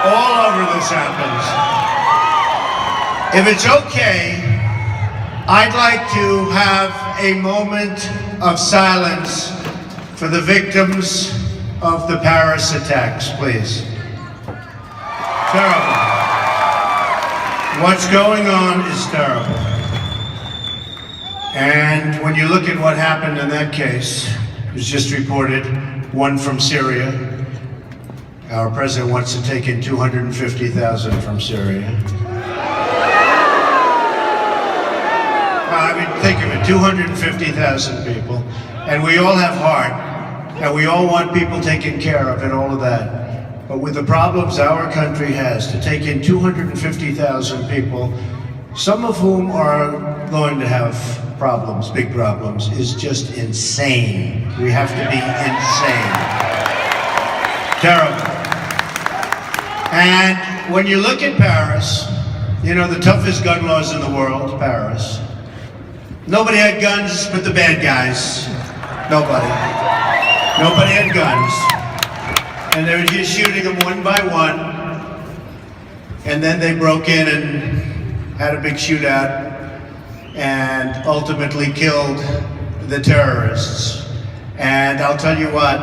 All over this happens. If it's okay, I'd like to have a moment of silence for the victims of the Paris attacks, please. Terrible. What's going on is terrible. And when you look at what happened in that case, it was just reported, one from Syria. Our president wants to take in 250,000 from Syria. I mean, think of it, 250,000 people, and we all have heart, and we all want people taken care of and all of that. But with the problems our country has, to take in 250,000 people, some of whom are going to have problems, big problems, is just insane. We have to be insane. Terrible. And when you look at Paris, you know, the toughest gun laws in the world, Paris. Nobody had guns but the bad guys. Nobody. Nobody had guns. And they were just shooting them one by one. And then they broke in and had a big shootout and ultimately killed the terrorists. And I'll tell you what,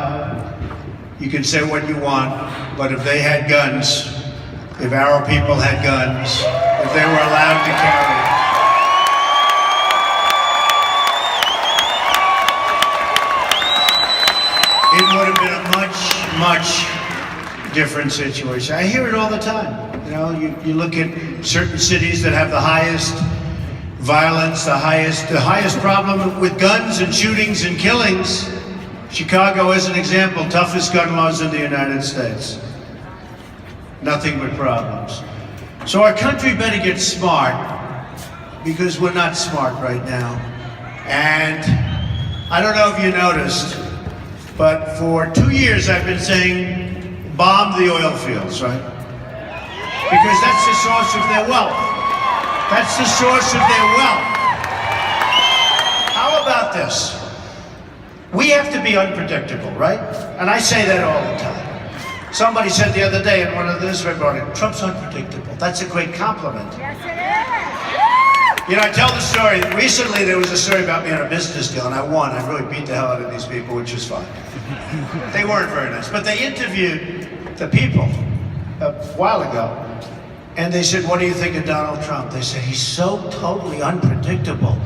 you can say what you want, but if they had guns, if our people had guns, if they were allowed to carry, it would have been a much different situation. I hear it all the time. You know, you look at certain cities that have the highest violence, the highest problem with guns and shootings and killings. Chicago, as an example, toughest gun laws in the United States. Nothing but problems. So our country better get smart, because we're not smart right now. And I don't know if you noticed, but for 2 years I've been saying, bomb the oil fields, right? Because that's the source of their wealth. That's the source of their wealth. How about this? We have to be unpredictable, right? And I say that all the time. Somebody said the other day in one of the newspaper, Trump's unpredictable. That's a great compliment. Yes, it is. You know, I tell the story. Recently, there was a story about me on a business deal, and I won. I really beat the hell out of these people, which was fun. They weren't very nice, but they interviewed the people a while ago, and they said, "What do you think of Donald Trump?" They said, "He's so totally unpredictable."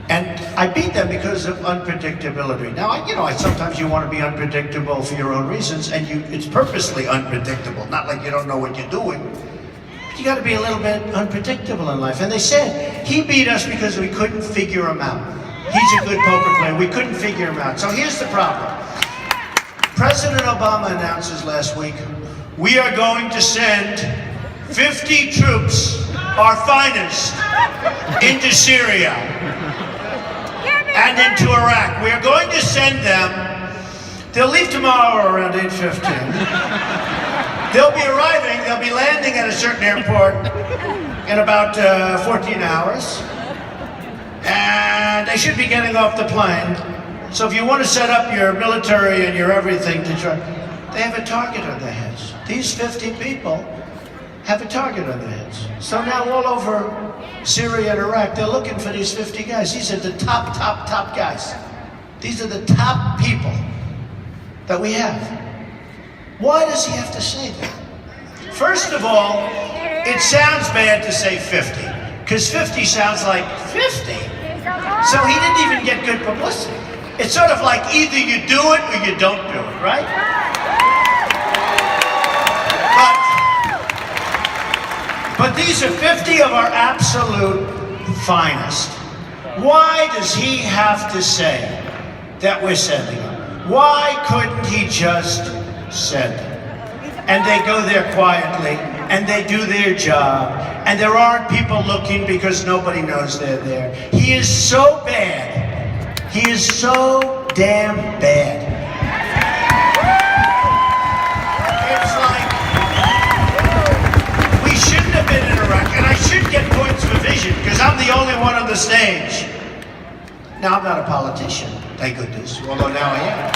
And I beat them because of unpredictability. Now, sometimes you want to be unpredictable for your own reasons, and it's purposely unpredictable, not like you don't know what you're doing. You got to be a little bit unpredictable in life. And they said, he beat us because we couldn't figure him out. He's a good poker player. We couldn't figure him out. So here's the problem. President Obama announces last week, we are going to send 50 troops, our finest, into Syria and into Iraq. We are going to send them. They'll leave tomorrow around 8:15. They'll be arriving, they'll be landing at a certain airport in about 14 hours. And they should be getting off the plane. So if you want to set up your military and your everything to try, they have a target on their heads. These 50 people have a target on their heads. So now all over Syria and Iraq, they're looking for these 50 guys. These are the top guys. These are the top people that we have. Why does he have to say that? First of all, it sounds bad to say 50, because 50 sounds like 50. So he didn't even get good publicity. It's sort of like either you do it or you don't do it, right? But these are 50 of our absolute finest. Why does he have to say that we're sending them? Why couldn't he just send them? And they go there quietly, and they do their job, and there aren't people looking because nobody knows they're there. He is so bad. He is so damn bad. It's like, we shouldn't have been in Iraq, and I should get points for vision, because I'm the only one on the stage. Now, I'm not a politician, thank goodness, although now I am.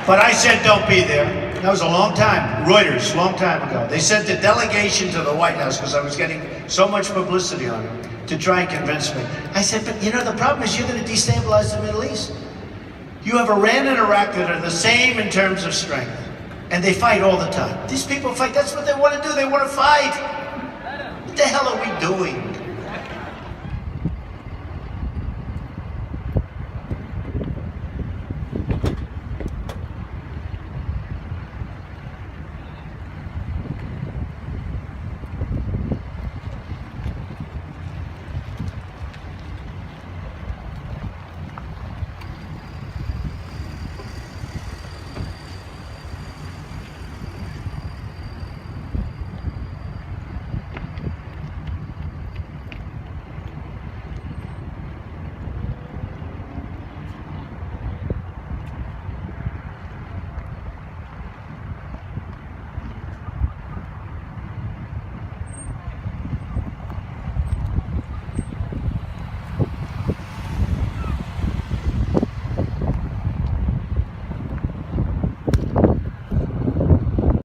But I said, don't be there. That was a long time. Reuters, long time ago. They sent a delegation to the White House because I was getting so much publicity on it to try and convince me. I said, but you know, the problem is you're going to destabilize the Middle East. You have Iran and Iraq that are the same in terms of strength. And they fight all the time. These people fight. That's what they want to do. They want to fight. What the hell are we doing?